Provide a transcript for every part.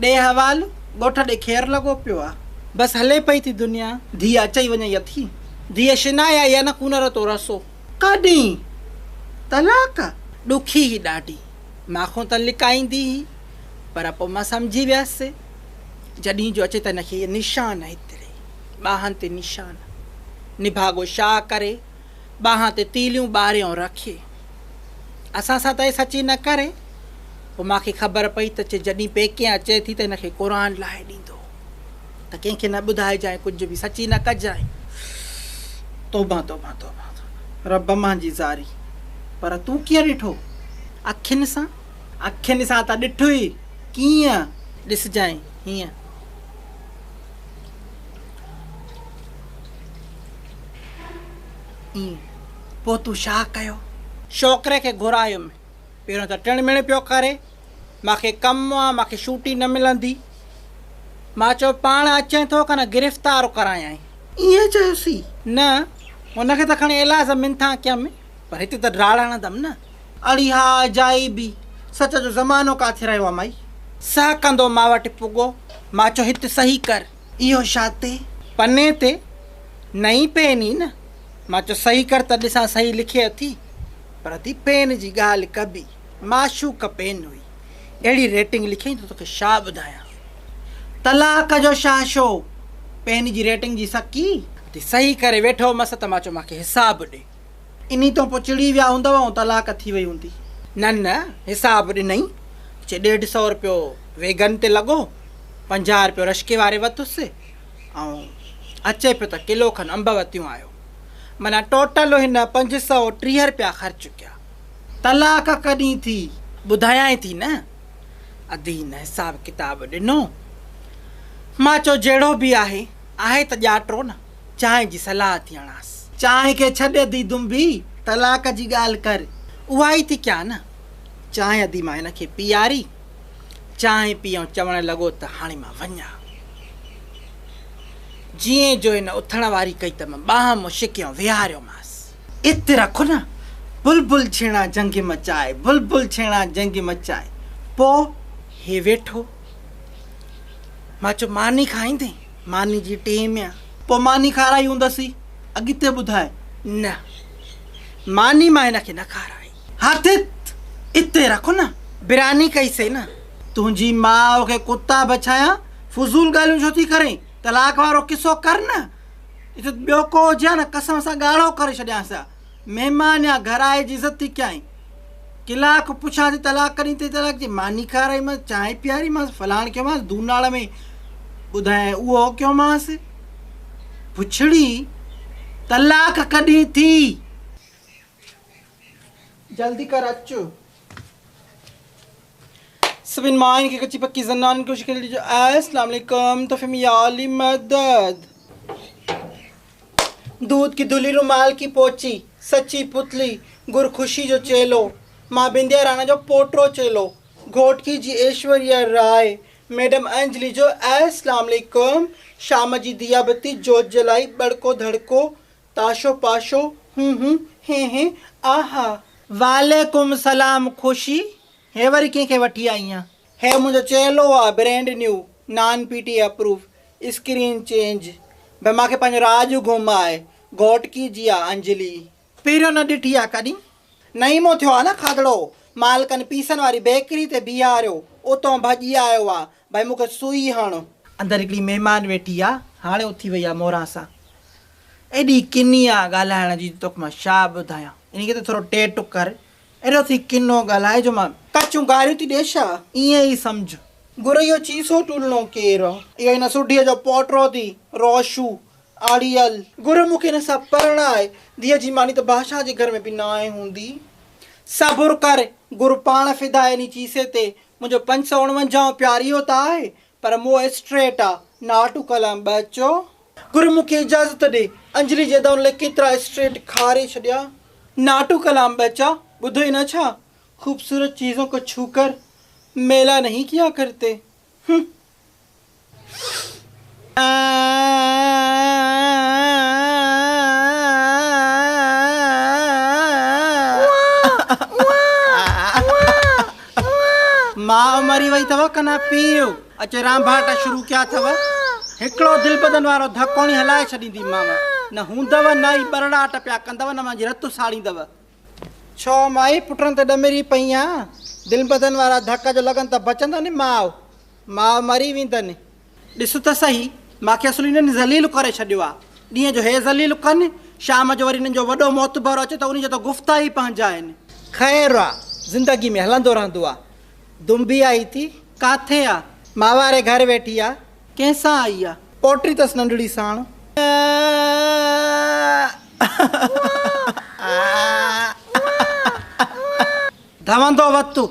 ॾे हवालु ॻोठ ॾे खेर लॻो पियो आहे। बसि हले पई थी दुनिया। धीअ अचई वञई अथी। धीअ शिनाए आई आहे न कूनर तो रसो। कॾहिं तलाक? ॾुखी ही ॾाढी। माखों त लिकाईंदी ही, पर पोइ मां सम्झी वियसि जॾहिं जो अचे त हिनखे इहे निशान आहे। हेतिरे ॿाहनि ते निशान। निभागो छा करे, ॿाहां ते तीलियूं ॿारियों रखे। असां सां त इहे सची न करे। पोइ मूंखे ख़बर पई त जॾहिं पेके अचे थी त हिनखे क़ुर लाहे ॾींदो, त कंहिंखे न ॿुधाइजांइ, कुझु बि सची न कजांइ। तौबा तौबा तौबा, रब मुंहिंजी ज़ारी। पर तूं कीअं ॾिठो? अखियुनि सां? अखियुनि सां त ॾिठो ई। कीअं ॾिसजांइ? हीअं ईअं। पोइ तूं छा कयो? छोकिरे खे घुरायुमि। पहिरियों त टिणमिण पियो करे, मूंखे कमु आहे, मूंखे छुटी न मिलंदी। मां चयो पाण अचे थो कान गिरफ़्तार करायां। ईअं चयोसीं? न, हुनखे त खणी इलाज मिनथा कयमि, पर हिते त ड्राड़ हणंदमि न। अड़ी हा जाई बि सच जो ज़मानो किथे रहियो आहे माई। सह कंदो मां वटि पुॻो। मां चयो हिते सही कर। इहो छा ते? पने ते नई पेन ई न। मां चयो सही कर त ॾिसां सही लिखे अथी। पर थी पेन जी ॻाल्हि कबी, माशूक पेन हुई। अहिड़ी रेटिंग लिखियईं त तोखे छा ॿुधायां। तलाक जो छा शो, पेन जी रेटिंग जी सकी। ते सही करे वेठो मस त मां चयो मूंखे हिसाब ॾे। इन तो पोइ चिड़ी विया हूंदव ऐं तलाक थी वई हूंदी। न न, हिसाब ॾिनई। चए 150 रुपयो वेगन ते लॻो, 50 रुपयो रश्के वारे वरितुसि, ऐं अचे पियो त किलो खनि अंब वतियूं आयो। माना टोटल हिन 530 रुपया ख़र्चु कया। तलाक कॾहिं थी ॿुधायां थी न। अधी हिन हिसाब किताब ॾिनो। मां चयो जहिड़ो बि आहे त ॼाटो न, चांहि जी सलाह थी हणासि। चांहि खे छॾे दी दुंबी, तलाक जी ॻाल्हि कर। उहा ई थी कयां न। चांहि अधी मां हिनखे पीआरी, चांहि पीऊं चवणु लॻो त हाणे मां वञा। जीअं जो हिन उथण वारी कई त मां ॿाह मूं छिकियो विहारियोमांसि। इते रखो न, बुलबुल छेणा जंग मचाए, बुलबुल छेणा जंग मचाए। पोइ हे वेठो। मां चयो मानी खाईंदे? मानी जी टेम आहे। पोइ मानी खाराई हूंदसी, अॻिते ॿुधाए। न, मानी मां हिनखे न खाराई। हथ इते रखो न, बिरानी कईसीं न। तुंहिंजी माउ खे कुता बछाया, फुज़ूल ॻाल्हियूं छो थी करें? तलाक वारो किसो कर न। इते ॿियो को हुजे न कसम सां ॻाढ़ो करे छॾियांसि। महिमान या घर आए जी इज़त थी कयां। कलाक पुछां थी तलाक कॾहिं ते तलाक जी। मानी खाराईमांसि, चांहि पीआरीमांसि, फलाण कयोमांसि, धूनाड़ में ॿुधाए उहो कयोमांसि। पुछड़ी तलाक कॾहिं थी? जल्दी कर अचो। सभिनि माइन खे कची पक्की ज़नान को शिकल ॾिजो। अस्सलाम वालेकुम। तो फमियाली मदद। दूध की दुली रुमाल की पोची, सच्ची पुतली, गुर खुशी जो चेलो, माँ बिंदिया राणा जो पोटरो चेलो, घोटकी जी ऐश्वर्या राय, मैडम अंजलि जो अस्सलाम वालेकुम। शाम जी दिया बत्ती जोत जलाई, बड़को धड़को, ताशो पाशो, हे आहा। वालेकुम सलाम खुशी। हे वरी कंहिंखे वठी आई आहियां? हे मुंहिंजो चेलो आहे, brand new, non PT approve, screen change. भई मूंखे पंहिंजो राज घुमाए। घोटकी जी आहे अंजलि। पहिरियों न ॾिठी आहे कॾहिं? नईमो थियो आहे न खाधड़ो। मालकनि पीसनि वारी बेकरी ते बीहारियो, उतां भॼी आयो आहे। भई मूंखे सुई हण। अंदरि हिकिड़ी महिमान वेठी आहे, हाणे उथी वई आहे मोरां सां। एॾी किनी आहे ॻाल्हाइण जी, तोखे मां छा ॿुधायां। इनखे त थोरो टेटु कर। एॾो थी किनो ॻाल्हाए जो मां कचूं गारियूं थी ॾे छा? ईअं ई सम्झ। गुर इहो चीसो टुलणो केरु आहे? इहो हिन सुढीअ जो पोटरो थी, रोशू आड़ियल। गुर मूंखे हिन सां परणाए। धीअ जी मानी त बादशाह जे घर में बि न आहे हूंदी। सबुरु कर, गुरु पाण फिदा इन चीसे ते। मुंहिंजो 549 प्यारियो त आहे, पर मुंहुं स्ट्रेट आहे। नाटू कलाम बचो। गुरु मूंखे इजाज़त ॾे। अंजलि जे दौर लाइ केतिरा स्ट्रेट खारे छॾिया। नाटू कलाम बचा, ॿुधो ई न छा? खूबसूरत चीज़ों को छूकर मेला नहीं किया करते। माँ मरी वई अथव कना पीओ अचे राम भाटा शुरू कया अथव। हिकिड़ो दिल बदन वारो धकोणी हलाए छॾींदीमांव, न हूंदव न ई बरड़ाट पिया कंदव न मुंहिंजी रतु साड़ींदव। छो माई पुटनि ते ॾमेरी पई आहियां, दिल बदन वारा धक जो लॻनि त बचंदो नी माउ, माउ मरी वेंदनि। ॾिस त सही, मूंखे असुल हिननि ज़लील करे छॾियो आहे। ॾींहं जो हे ज़लील कनि, शाम जो वरी हिननि जो वॾो मोतबर अचे त उनजो त गुफ़्ता ई पंहिंजा आहिनि। ख़ैरु आहे, ज़िंदगी में हलंदो रहंदो आहे। दुंबी आई थी, किथे आहे? मां वारे घर वेठी आहे। कंहिंसां आई आहे? पोटी अथसि नंढड़ी साण। धवंदो वतु,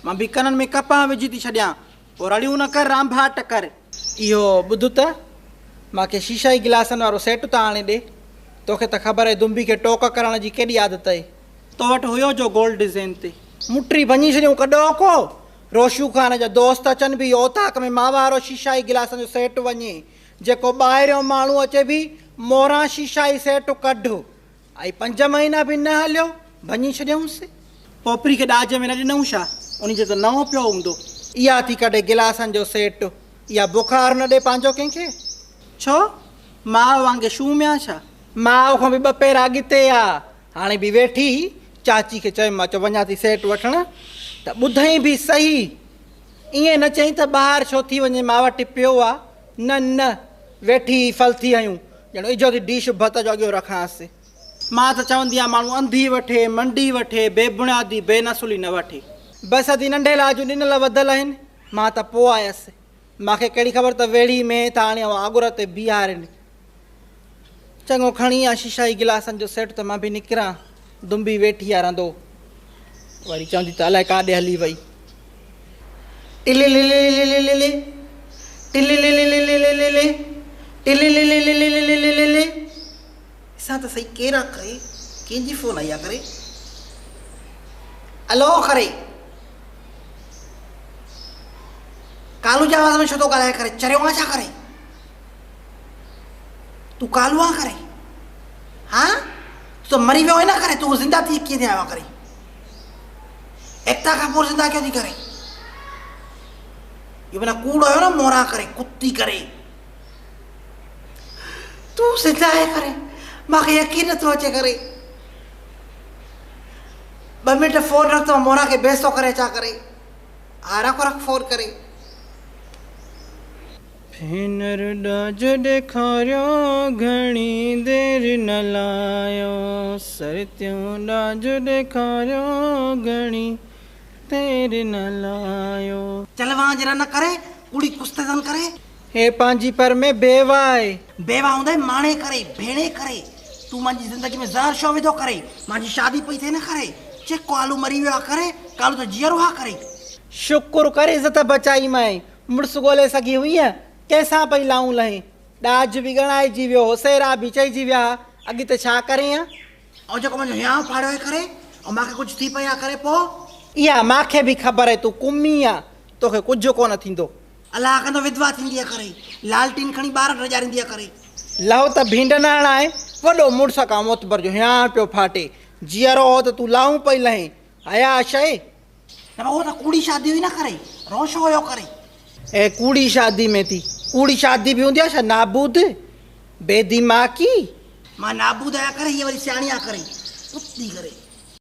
मां बि कननि में कपां विझी थी छॾियां, पोइ रड़ियूं न कर, राम भाट कर। इहो ॿुध त, मूंखे शीशाई गिलासनि वारो सेट त आणे ॾे। तोखे त ख़बर आहे दुंबी खे टोक करण जी केॾी आदत आहे। तो वटि हुयो जो गोल्ड डिज़ाइन ते मुट्री भञी छॾियूं कॾो को। रोशू ख़ान जा दोस्त अचनि बि ओताक में मां वारो शीशाई गिलासनि जो सेट वञे, जेको ॿाहिरियों माण्हू अचे बि मोरां शीशाई सेट कढो। ऐं 5 महीना बि न हलियो, भञी छॾियऊंसि। पोपरी खे ॾाज में न ॾिनऊं छा? उनजो त नओं पियो हूंदो। इहा थी कढे गिलासनि जो सेट, इहा बुखार न ॾे पंहिंजो कंहिंखे। छो माउ वांगुरु शूमिया छा? माउ खां बि 2 पेरा अॻिते आहे। हाणे बि वेठी चाची खे चयो, मां चयो वञा थी सेट वठणु, त ॿुधई बि सही। ईअं न चई त ॿाहिरि छो थी वञे, मां वटि पियो आहे। न न, वेठी फल थी आहियूं, ॼणो इजो थी डीश भत जो अॻियो रखांसि। मां त चवंदी आहियां माण्हू अंधी वठे, मंडी वठे, बेबुनियादी बेनसुली न वठे। बसि अधी नंढे लाजूं ॾिनल वधल आहिनि। मां त पोइ आयसि, मूंखे कहिड़ी ख़बर त वेड़ी में त हाणे आगुर ते बीहारनि। चङो खणी आहे शीशाई गिलासनि जो सेट, त मां बि निकिरां। दुंबी वेठी आहे रंदो, वरी चवंदी त अलाए काॾे हली वई। Tilly lily Tilly lily Tilly lily. ॾिसां त सही केरु आहे करे, कंहिंजी फ़ोन आई आहे करे। हलो करे, कालू जे आवाज़ में छो थो ॻाल्हाए करे? चरियो आहे छा करे? तूं कालू आहे करे? हा तूं त मरी वियो आहे न करे, तूं ज़िंदा थी कीअं थिया करे? एकता खां पोइ ज़िंदा क्यों थी करे? इहो माना कूड़ हुयो न मोरा करे, कुत्ती करे। तूं ज़िंदा आहे करे, मूंखे यकीन नथो अचे करे। 2 मिंट फ़ोन रख त मोरा खे बेइज़्ज़ो करे छा करे। हा रख फ़ोन करे। भेनर ॾाज ॾेखारियो घणी देर न लायो, सरतियूं ॾाज ॾेखारियो घणी देर न लायो। चल वहां जरा न करे, कुड़ी कुस्ते जन करे। हे पंहिंजी पर में बेवा आहे। बेवा हूंदे माणे करे, भेणे करे। तूं मुंहिंजी ज़िंदगी में ज़हर छो विधो करे? मुंहिंजी शादी पई थिए न करे। चे कालू मरी वियो आहे करे, कालू त जीअरो आहे करे। शुकुर करे इज़त बचाई माए, मुड़ुस ॻोल्हे सघी हुई कंहिंसां पई लाऊं लहे। ॾाज बि ॻणाइजी वियो, होसेरा बि चइजी विया, अॻिते छा करे? ऐं जेको मुंहिंजो हियांव फाड़ियो आहे करे, ऐं मूंखे कुझु थी पई आहे करे, पोइ इहा मूंखे बि ख़बर आहे तूं कुमी आहे, तोखे कुझु कोन थींदो। अलाह कंदो विधवा थींदी आहे करे, लालटीन खणी ॿार रजारींदी आहे करे। लहो त भींड न हणाए, वॾो मुड़ुस खां मोतबर जो हियां पियो फाटे। जीअरो हो त तूं लाऊं पई लहे, हया शइ न। उहो त कूड़ी शादी हुई न करे, रोशो हुयो करे। ऐं कूड़ी शादी में थी, कूड़ी शादी बि हूंदी आहे छा? नाबूद बेदिमाग़ी। मां नाबूद आहियां करे, हीअ वरी सियाणी आहे करे, कुत्ती करे।